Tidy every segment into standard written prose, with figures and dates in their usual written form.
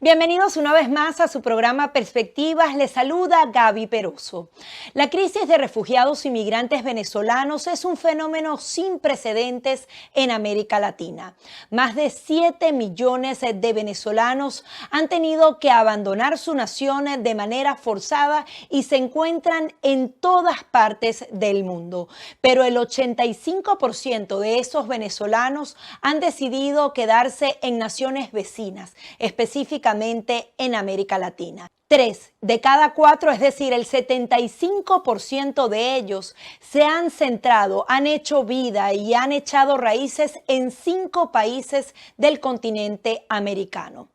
Bienvenidos una vez más a su programa Perspectivas. Les saluda Gaby Peroso. La crisis de refugiados y migrantes venezolanos es un fenómeno sin precedentes en América Latina. Más de 7 millones de venezolanos han tenido que abandonar su nación de manera forzada y se encuentran en todas partes del mundo. Pero el 85% de esos venezolanos han decidido quedarse en naciones vecinas, específicamente en América Latina. 3 de cada 4, es decir, el 75% de ellos se han centrado, han hecho vida y han echado raíces en 5 países del continente americano.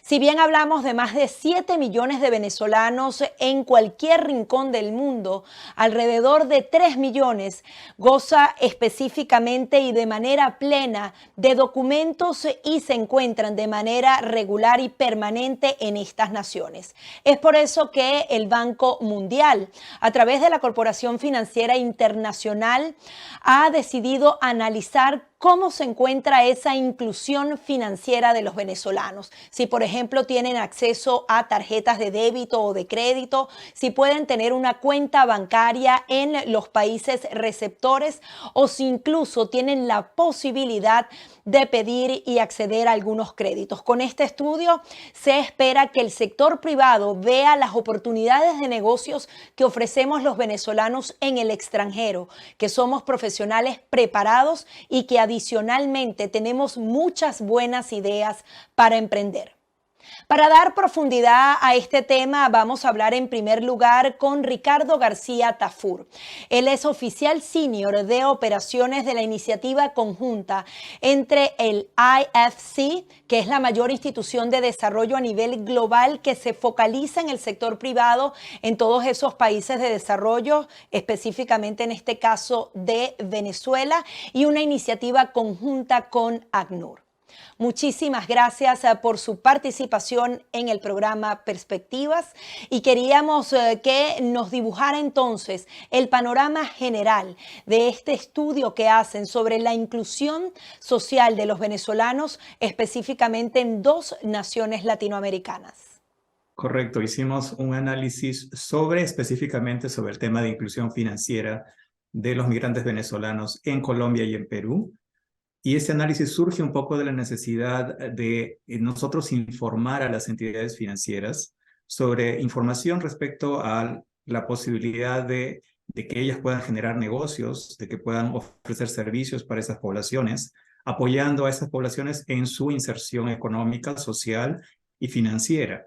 Si bien hablamos de más de 7 millones de venezolanos en cualquier rincón del mundo, alrededor de 3 millones goza específicamente y de manera plena de documentos y se encuentran de manera regular y permanente en estas naciones. Es por eso que el Banco Mundial, a través de la Corporación Financiera Internacional, ha decidido analizar cómo se encuentra esa inclusión financiera de los venezolanos. Si, por ejemplo, tienen acceso a tarjetas de débito o de crédito, si pueden tener una cuenta bancaria en los países receptores o si incluso tienen la posibilidad de pedir y acceder a algunos créditos. Con este estudio se espera que el sector privado vea las oportunidades de negocios que ofrecemos los venezolanos en el extranjero, que somos profesionales preparados y que adicionalmente tenemos muchas buenas ideas para emprender. Para dar profundidad a este tema, vamos a hablar en primer lugar con Ricardo García Tafur. Él es oficial senior de operaciones de la iniciativa conjunta entre el IFC, que es la mayor institución de desarrollo a nivel global que se focaliza en el sector privado en todos esos países de desarrollo, específicamente en este caso de Venezuela, y una iniciativa conjunta con ACNUR. Muchísimas gracias por su participación en el programa Perspectivas y queríamos que nos dibujara entonces el panorama general de este estudio que hacen sobre la inclusión social de los venezolanos, específicamente en 2 naciones latinoamericanas. Correcto, hicimos un análisis específicamente sobre el tema de inclusión financiera de los migrantes venezolanos en Colombia y en Perú. Y este análisis surge un poco de la necesidad de nosotros informar a las entidades financieras sobre información respecto a la posibilidad de que ellas puedan generar negocios, de que puedan ofrecer servicios para esas poblaciones, apoyando a esas poblaciones en su inserción económica, social y financiera,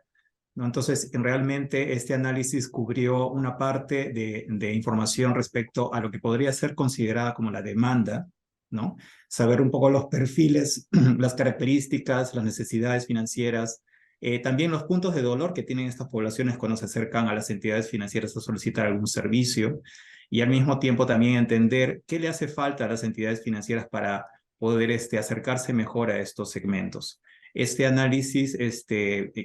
¿no? Entonces, realmente este análisis cubrió una parte de información respecto a lo que podría ser considerada como la demanda, ¿no? Saber un poco los perfiles, las características, las necesidades financieras, también los puntos de dolor que tienen estas poblaciones cuando se acercan a las entidades financieras a solicitar algún servicio y al mismo tiempo también entender qué le hace falta a las entidades financieras para poder acercarse mejor a estos segmentos. Este análisis,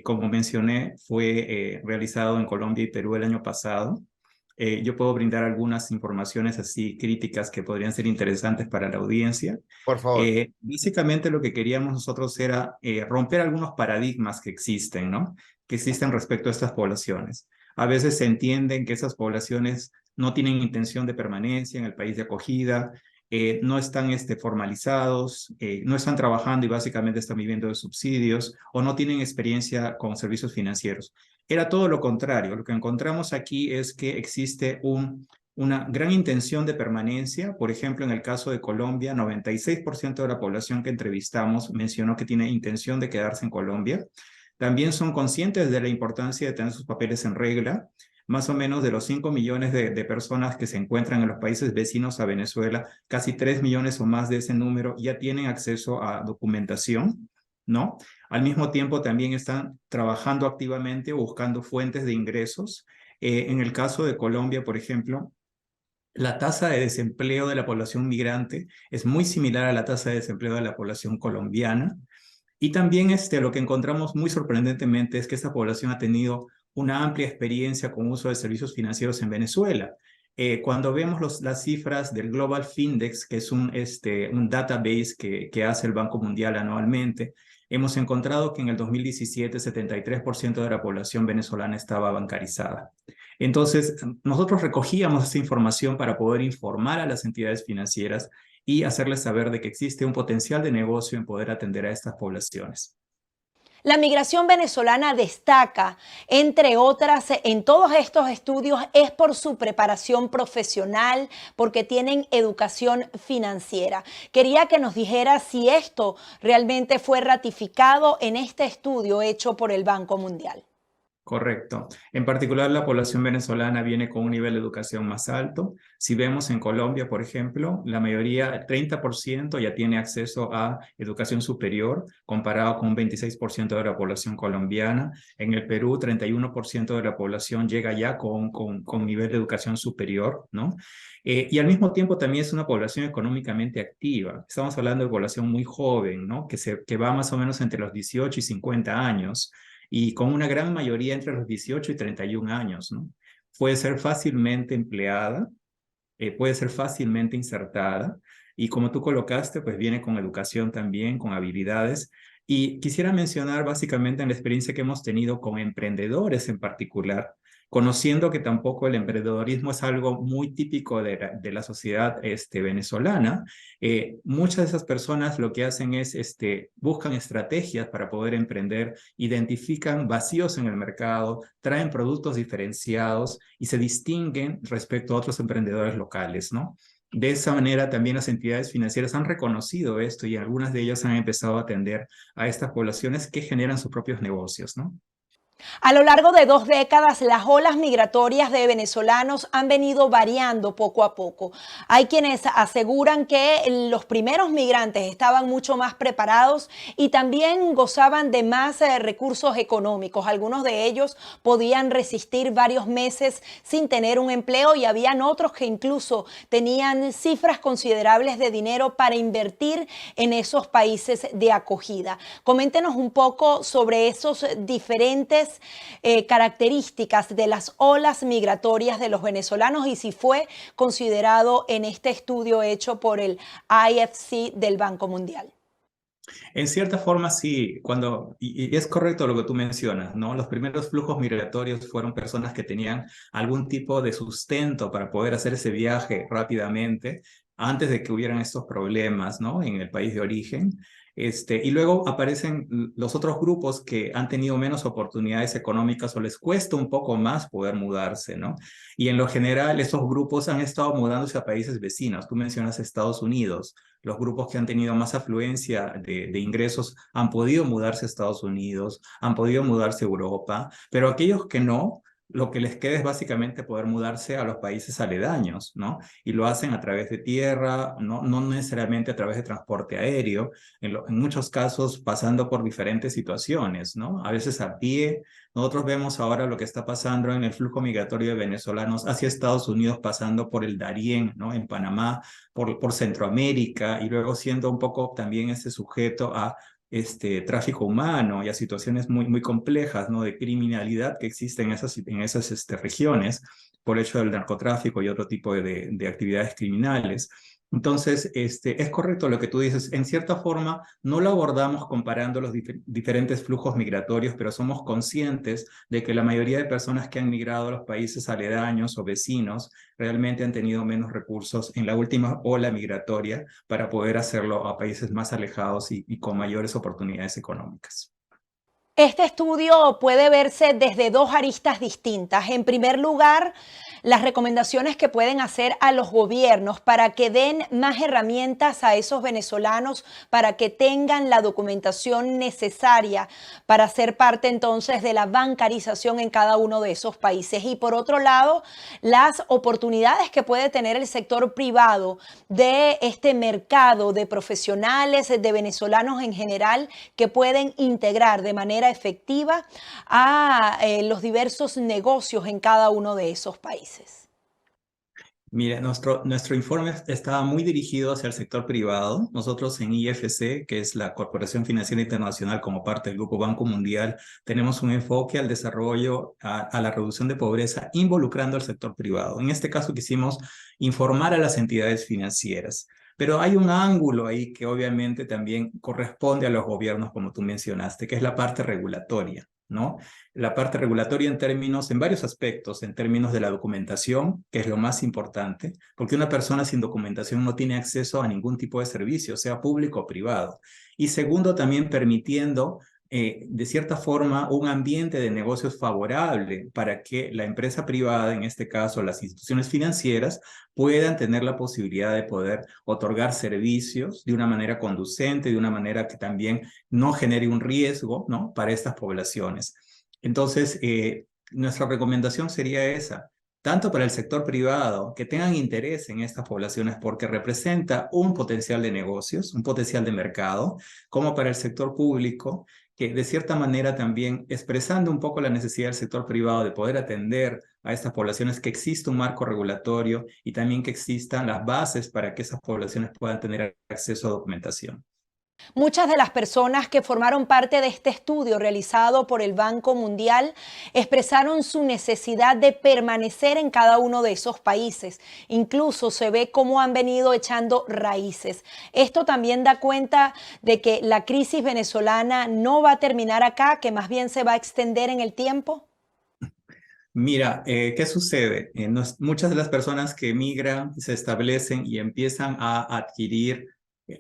como mencioné, fue realizado en Colombia y Perú el año pasado. Yo puedo brindar algunas informaciones así críticas que podrían ser interesantes para la audiencia. Por favor. Básicamente lo que queríamos nosotros era romper algunos paradigmas que existen, ¿no? Que existen respecto a estas poblaciones. A veces se entienden que esas poblaciones no tienen intención de permanencia en el país de acogida, no están formalizados, no están trabajando y básicamente están viviendo de subsidios o no tienen experiencia con servicios financieros. Era todo lo contrario. Lo que encontramos aquí es que existe una gran intención de permanencia. Por ejemplo, en el caso de Colombia, 96% de la población que entrevistamos mencionó que tiene intención de quedarse en Colombia. También son conscientes de la importancia de tener sus papeles en regla. Más o menos de los 5 millones de personas que se encuentran en los países vecinos a Venezuela, casi 3 millones o más de ese número ya tienen acceso a documentación, ¿no? Al mismo tiempo también están trabajando activamente o buscando fuentes de ingresos. En el caso de Colombia, por ejemplo, la tasa de desempleo de la población migrante es muy similar a la tasa de desempleo de la población colombiana. Y también lo que encontramos muy sorprendentemente es que esta población ha tenido una amplia experiencia con uso de servicios financieros en Venezuela. Cuando vemos las cifras del Global Findex, que es un database que hace el Banco Mundial anualmente, hemos encontrado que en el 2017 73% de la población venezolana estaba bancarizada. Entonces, nosotros recogíamos esa información para poder informar a las entidades financieras y hacerles saber de que existe un potencial de negocio en poder atender a estas poblaciones. La migración venezolana destaca, entre otras, en todos estos estudios, es por su preparación profesional, porque tienen educación financiera. Quería que nos dijera si esto realmente fue ratificado en este estudio hecho por el Banco Mundial. Correcto. En particular, la población venezolana viene con un nivel de educación más alto. Si vemos en Colombia, por ejemplo, la mayoría, el 30% ya tiene acceso a educación superior, comparado con un 26% de la población colombiana. En el Perú, 31% de la población llega ya con nivel de educación superior, ¿no? Y al mismo tiempo también es una población económicamente activa. Estamos hablando de población muy joven, ¿no? Que va más o menos entre los 18 y 50 años y con una gran mayoría entre los 18 y 31 años, ¿no? Puede ser fácilmente empleada, puede ser fácilmente insertada, y como tú colocaste, pues viene con educación también, con habilidades. Y quisiera mencionar básicamente en la experiencia que hemos tenido con emprendedores en particular, conociendo que tampoco el emprendedorismo es algo muy típico de la sociedad venezolana. Muchas de esas personas lo que hacen es buscan estrategias para poder emprender, identifican vacíos en el mercado, traen productos diferenciados y se distinguen respecto a otros emprendedores locales, ¿no? De esa manera también las entidades financieras han reconocido esto y algunas de ellas han empezado a atender a estas poblaciones que generan sus propios negocios, ¿no? A lo largo de 2 décadas, las olas migratorias de venezolanos han venido variando poco a poco. Hay quienes aseguran que los primeros migrantes estaban mucho más preparados y también gozaban de más recursos económicos. Algunos de ellos podían resistir varios meses sin tener un empleo y habían otros que incluso tenían cifras considerables de dinero para invertir en esos países de acogida. Coméntenos un poco sobre esos diferentes características de las olas migratorias de los venezolanos y si fue considerado en este estudio hecho por el IFC del Banco Mundial. En cierta forma, sí, y es correcto lo que tú mencionas, ¿no? Los primeros flujos migratorios fueron personas que tenían algún tipo de sustento para poder hacer ese viaje rápidamente, antes de que hubieran estos problemas, ¿no? En el país de origen. Y luego aparecen los otros grupos que han tenido menos oportunidades económicas o les cuesta un poco más poder mudarse, ¿no? Y en lo general, esos grupos han estado mudándose a países vecinos. Tú mencionas Estados Unidos. Los grupos que han tenido más afluencia de ingresos han podido mudarse a Estados Unidos, han podido mudarse a Europa, pero aquellos que no, lo que les queda es básicamente poder mudarse a los países aledaños, ¿no? Y lo hacen a través de tierra, no necesariamente a través de transporte aéreo, en muchos casos pasando por diferentes situaciones, ¿no? A veces a pie. Nosotros vemos ahora lo que está pasando en el flujo migratorio de venezolanos hacia Estados Unidos, pasando por el Darién, ¿no? En Panamá, por Centroamérica, y luego siendo un poco también sujeto a tráfico humano y a situaciones muy complejas, ¿no? De criminalidad que existen en esas regiones por hecho del narcotráfico y otro tipo de actividades criminales. Entonces, es correcto lo que tú dices. En cierta forma, no lo abordamos comparando los diferentes flujos migratorios, pero somos conscientes de que la mayoría de personas que han migrado a los países aledaños o vecinos realmente han tenido menos recursos en la última ola migratoria para poder hacerlo a países más alejados y con mayores oportunidades económicas. Este estudio puede verse desde 2 aristas distintas. En primer lugar, las recomendaciones que pueden hacer a los gobiernos para que den más herramientas a esos venezolanos para que tengan la documentación necesaria para ser parte entonces de la bancarización en cada uno de esos países. Y por otro lado, las oportunidades que puede tener el sector privado de este mercado de profesionales, de venezolanos en general, que pueden integrar de manera efectiva a los diversos negocios en cada uno de esos países. Mira, nuestro informe estaba muy dirigido hacia el sector privado. Nosotros en IFC, que es la Corporación Financiera Internacional como parte del Grupo Banco Mundial, tenemos un enfoque al desarrollo, a la reducción de pobreza, involucrando al sector privado. En este caso quisimos informar a las entidades financieras. Pero hay un ángulo ahí que obviamente también corresponde a los gobiernos, como tú mencionaste, que es la parte regulatoria, ¿no? La parte regulatoria en varios aspectos, en términos de la documentación, que es lo más importante, porque una persona sin documentación no tiene acceso a ningún tipo de servicio, sea público o privado. Y segundo, también permitiendo de cierta forma, un ambiente de negocios favorable para que la empresa privada, en este caso las instituciones financieras, puedan tener la posibilidad de poder otorgar servicios de una manera conducente, de una manera que también no genere un riesgo, ¿no?, para estas poblaciones. Entonces, nuestra recomendación sería esa, tanto para el sector privado, que tengan interés en estas poblaciones porque representa un potencial de negocios, un potencial de mercado, como para el sector público, que de cierta manera también expresando un poco la necesidad del sector privado de poder atender a estas poblaciones, que exista un marco regulatorio y también que existan las bases para que esas poblaciones puedan tener acceso a documentación. Muchas de las personas que formaron parte de este estudio realizado por el Banco Mundial expresaron su necesidad de permanecer en cada uno de esos países. Incluso se ve cómo han venido echando raíces. Esto también da cuenta de que la crisis venezolana no va a terminar acá, que más bien se va a extender en el tiempo. Mira, ¿qué sucede? Muchas de las personas que emigran, se establecen y empiezan a adquirir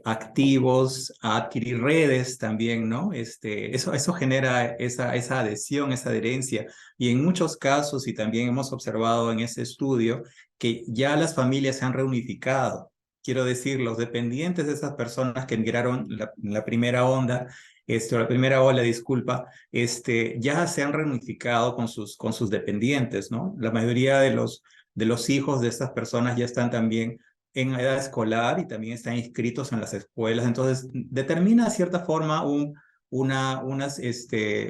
activos, a adquirir redes también, ¿no? Eso genera esa adhesión, esa adherencia. Y en muchos casos, y también hemos observado en ese estudio, que ya las familias se han reunificado. Quiero decir, los dependientes de esas personas que emigraron la primera onda, la primera ola, disculpa, ya se han reunificado con sus dependientes, ¿no? La mayoría de los hijos de estas personas ya están también en edad escolar y también están inscritos en las escuelas. Entonces, determina de cierta forma unos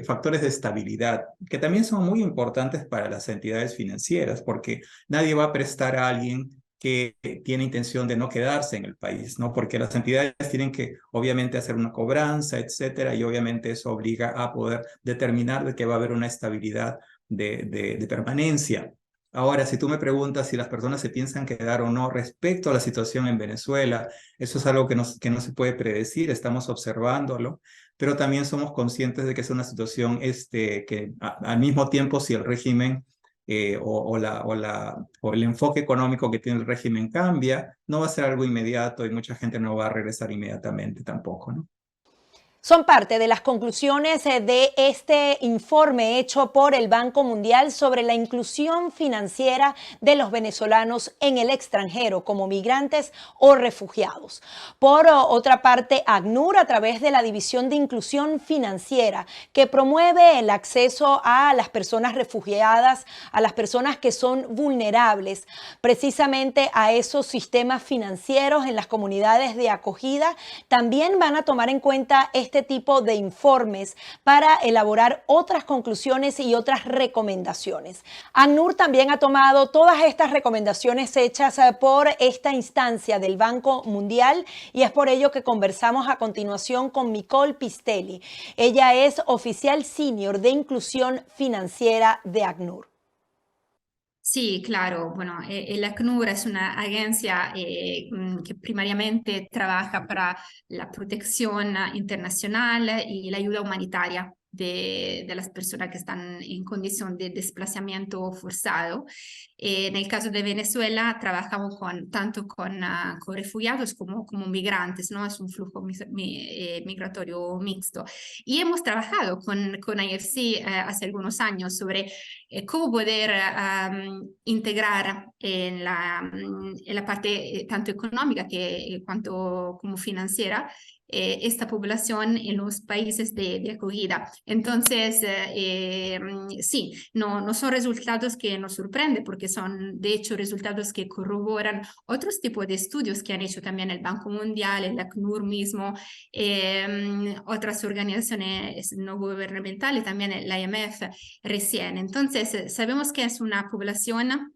factores de estabilidad que también son muy importantes para las entidades financieras, porque nadie va a prestar a alguien que tiene intención de no quedarse en el país, ¿no? Porque las entidades tienen que, obviamente, hacer una cobranza, etcétera, y obviamente eso obliga a poder determinar de que va a haber una estabilidad de permanencia. Ahora, si tú me preguntas si las personas se piensan quedar o no respecto a la situación en Venezuela, eso es algo que no se puede predecir, estamos observándolo, pero también somos conscientes de que es una situación que al mismo tiempo, si el régimen o el enfoque económico que tiene el régimen cambia, no va a ser algo inmediato y mucha gente no va a regresar inmediatamente tampoco, ¿no? Son parte de las conclusiones de este informe hecho por el Banco Mundial sobre la inclusión financiera de los venezolanos en el extranjero como migrantes o refugiados. Por otra parte, ACNUR, a través de la División de Inclusión Financiera, que promueve el acceso a las personas refugiadas, a las personas que son vulnerables, precisamente a esos sistemas financieros en las comunidades de acogida, también van a tomar en cuenta este tipo de informes para elaborar otras conclusiones y otras recomendaciones. ACNUR también ha tomado todas estas recomendaciones hechas por esta instancia del Banco Mundial y es por ello que conversamos a continuación con Nicole Pistelli. Ella es oficial senior de inclusión financiera de ACNUR. Sí, claro. Bueno, el ACNUR es una agencia que primariamente trabaja para la protección internacional y la ayuda humanitaria de las personas que están en condición de desplazamiento forzado. En el caso de Venezuela, trabajamos tanto con refugiados como migrantes, ¿no? Es un flujo migratorio mixto. Y hemos trabajado con IFC hace algunos años sobre cómo poder integrar en la parte tanto económica cuanto como financiera esta población en los países de acogida. Entonces, sí, no son resultados que nos sorprenden porque son de hecho resultados que corroboran otros tipos de estudios que han hecho también el Banco Mundial, el ACNUR mismo, otras organizaciones no gubernamentales, también el IMF recién. Entonces, sabemos que es una población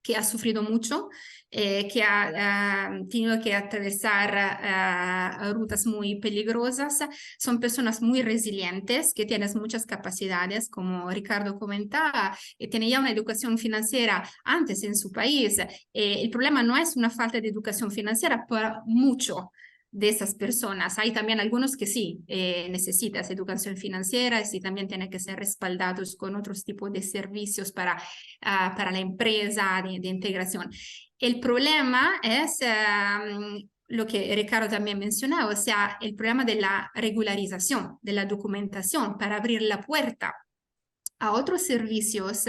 que ha sufrido mucho, que ha tenido que atravesar rutas muy peligrosas. Son personas muy resilientes, que tienen muchas capacidades, como Ricardo comentaba, tiene ya una educación financiera antes en su país. El problema no es una falta de educación financiera para mucho de esas personas. Hay también algunos que sí necesitan educación financiera y sí también tienen que ser respaldados con otros tipos de servicios para la empresa de integración. El problema es lo que Ricardo también mencionaba, o sea, el problema de la regularización, de la documentación para abrir la puerta a otros servicios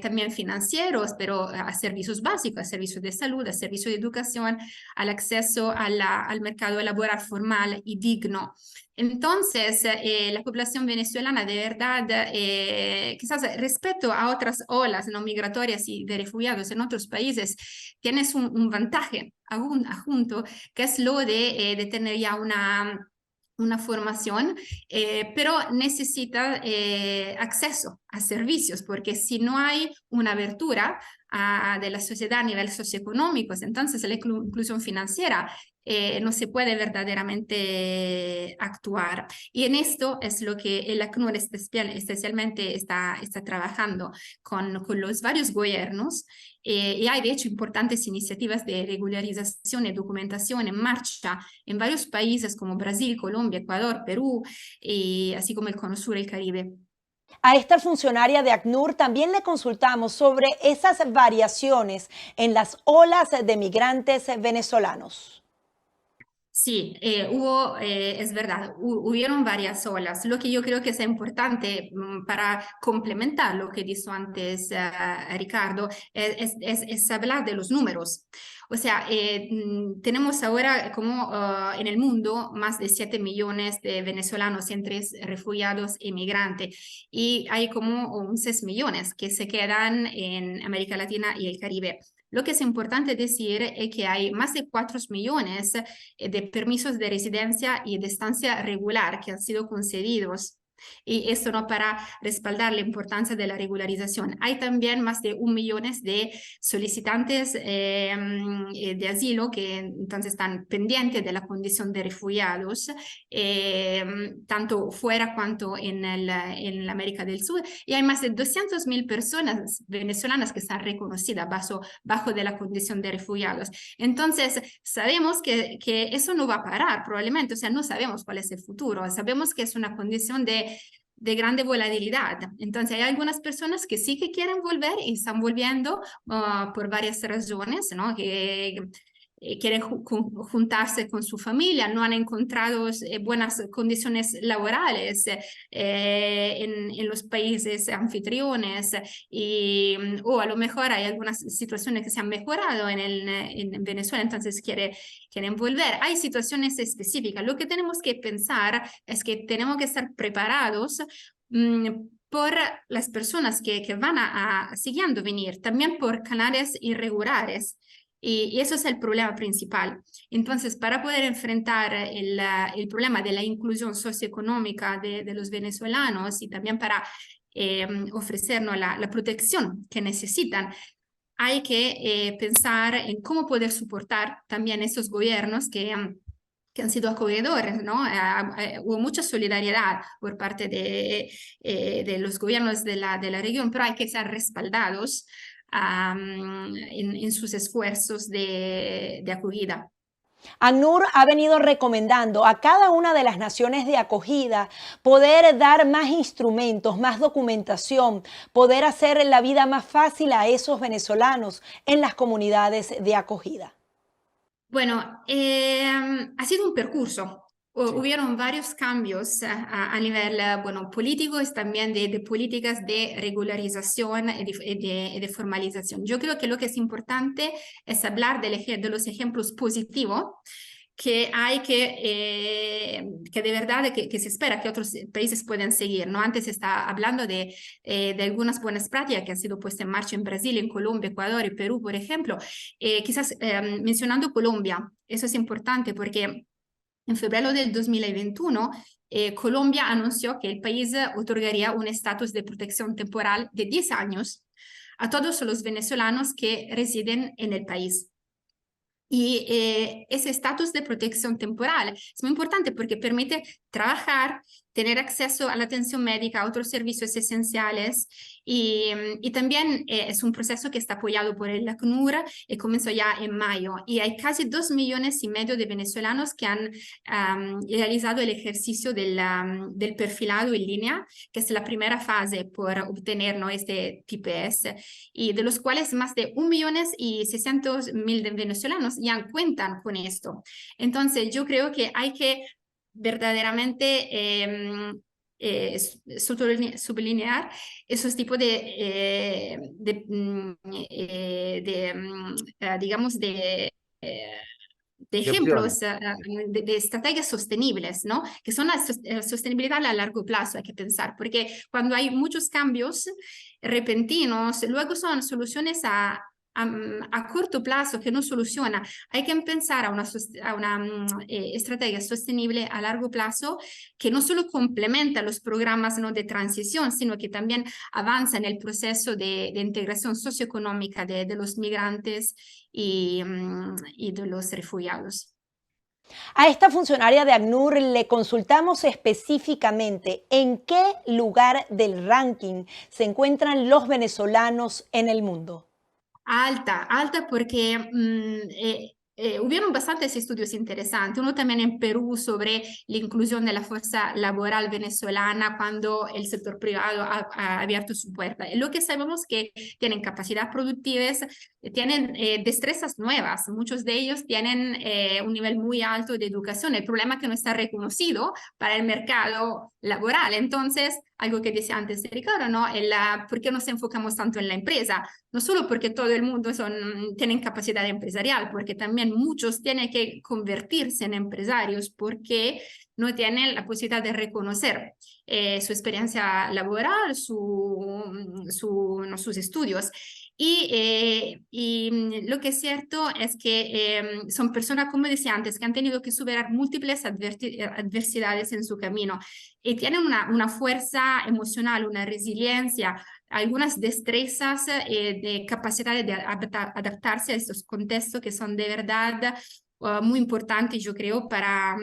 también financieros, pero a servicios básicos, a servicios de salud, a servicios de educación, al acceso al mercado laboral formal y digno. Entonces, la población venezolana de verdad, quizás respecto a otras olas no migratorias y de refugiados en otros países, tienes un vantaje adjunto, que es lo de tener ya una formación, pero necesita acceso a servicios, porque si no hay una abertura de la sociedad a nivel socioeconómico, entonces la inclusión financiera no se puede verdaderamente actuar. Y en esto es lo que el ACNUR especialmente está trabajando con los varios gobiernos. Y hay de hecho importantes iniciativas de regularización y documentación en marcha en varios países como Brasil, Colombia, Ecuador, Perú, y así como el Cono Sur y el Caribe. A esta funcionaria de ACNUR también le consultamos sobre esas variaciones en las olas de migrantes venezolanos. Sí, es verdad, hubieron varias olas. Lo que yo creo que es importante para complementar lo que dijo antes Ricardo es hablar de los números. O sea, tenemos ahora como en el mundo más de 7 millones de venezolanos entre refugiados e migrantes y hay como 6 millones que se quedan en América Latina y el Caribe. Lo que es importante decir es que hay más de 4 millones de permisos de residencia y de estancia regular que han sido concedidos. Y esto no para respaldar la importancia de la regularización. Hay también más de 1 millón de solicitantes de asilo que entonces están pendientes de la condición de refugiados, tanto fuera cuanto en la América del Sur. Y hay más de 200.000 personas venezolanas que están reconocidas bajo de la condición de refugiados. Entonces, sabemos que eso no va a parar probablemente, o sea, no sabemos cuál es el futuro, sabemos que es una condición de grande volatilidad. Entonces hay algunas personas que sí que quieren volver y están volviendo por varias razones, ¿no? Que quieren juntarse con su familia, no han encontrado buenas condiciones laborales en los países anfitriones o a lo mejor hay algunas situaciones que se han mejorado en Venezuela, entonces quieren volver. Hay situaciones específicas. Lo que tenemos que pensar es que tenemos que estar preparados por las personas que van siguiendo venir, también por canales irregulares. Y eso es el problema principal. Entonces, para poder enfrentar el problema de la inclusión socioeconómica de los venezolanos y también para ofrecernos la protección que necesitan, hay que pensar en cómo poder soportar también esos gobiernos que han sido acogedores, ¿no? Hubo mucha solidaridad por parte de los gobiernos de la región, pero hay que ser respaldados en sus esfuerzos de acogida. ACNUR ha venido recomendando a cada una de las naciones de acogida poder dar más instrumentos, más documentación, poder hacer la vida más fácil a esos venezolanos en las comunidades de acogida. Bueno, ha sido un percurso. Sí. Hubieron varios cambios a nivel político y también de políticas de regularización y de formalización. Yo creo que lo que es importante es hablar de los ejemplos positivos que hay que de verdad que se espera que otros países puedan seguir, ¿no? Antes estaba hablando de algunas buenas prácticas que han sido puestas en marcha en Brasil, en Colombia, Ecuador y Perú, por ejemplo. Quizás mencionando Colombia, eso es importante porque en febrero del 2021, Colombia anunció que el país otorgaría un estatus de protección temporal de 10 años a todos los venezolanos que residen en el país. Y ese estatus de protección temporal es muy importante porque permite trabajar, tener acceso a la atención médica, a otros servicios esenciales y también es un proceso que está apoyado por el ACNUR y comenzó ya en mayo. Y hay casi 2,5 millones de venezolanos que han realizado el ejercicio del perfilado en línea, que es la primera fase por obtener, ¿no?, este TPS, y de los cuales más de 1,600,000 de venezolanos ya cuentan con esto. Entonces, yo creo que hay que verdaderamente sublinear esos tipos digamos, de ejemplos opciones. de estrategias sostenibles, ¿no? Que son la sostenibilidad a largo plazo, hay que pensar, porque cuando hay muchos cambios repentinos, luego son soluciones a corto plazo que no soluciona. Hay que pensar a una estrategia sostenible a largo plazo que no solo complementa los programas, ¿no?, de transición, sino que también avanza en el proceso de integración socioeconómica de los migrantes y de los refugiados. A esta funcionaria de ACNUR le consultamos específicamente en qué lugar del ranking se encuentran los venezolanos en el mundo. Alta porque hubieron bastantes estudios interesantes, uno también en Perú sobre la inclusión de la fuerza laboral venezolana cuando el sector privado ha abierto su puerta. Lo que sabemos que tienen capacidad productivas, tienen destrezas nuevas, muchos de ellos tienen un nivel muy alto de educación, el problema es que no está reconocido para el mercado laboral. Entonces, algo que decía antes Ricardo, ¿no? ¿Por qué nos enfocamos tanto en la empresa? No solo porque todo el mundo tienen capacidad empresarial, porque también muchos tienen que convertirse en empresarios porque no tienen la posibilidad de reconocer su experiencia laboral, sus estudios. Y lo que es cierto es que son personas, como decía antes, que han tenido que superar múltiples adversidades en su camino y tienen una fuerza emocional, una resiliencia, algunas destrezas de capacidad de adaptarse a estos contextos que son de verdad muy importantes, yo creo, para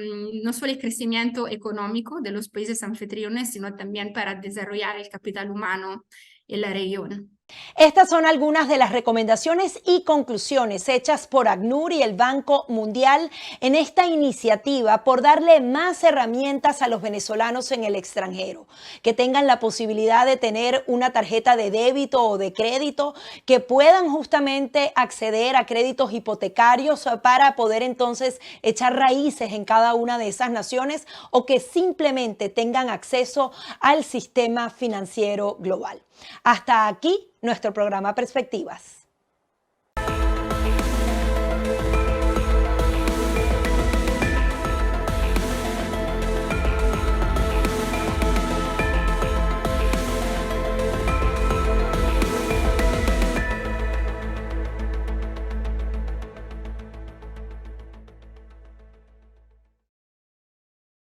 no solo el crecimiento económico de los países anfitriones, sino también para desarrollar el capital humano en la región. Estas son algunas de las recomendaciones y conclusiones hechas por ACNUR y el Banco Mundial en esta iniciativa por darle más herramientas a los venezolanos en el extranjero, que tengan la posibilidad de tener una tarjeta de débito o de crédito, que puedan justamente acceder a créditos hipotecarios para poder entonces echar raíces en cada una de esas naciones o que simplemente tengan acceso al sistema financiero global. Hasta aquí nuestro programa Perspectivas.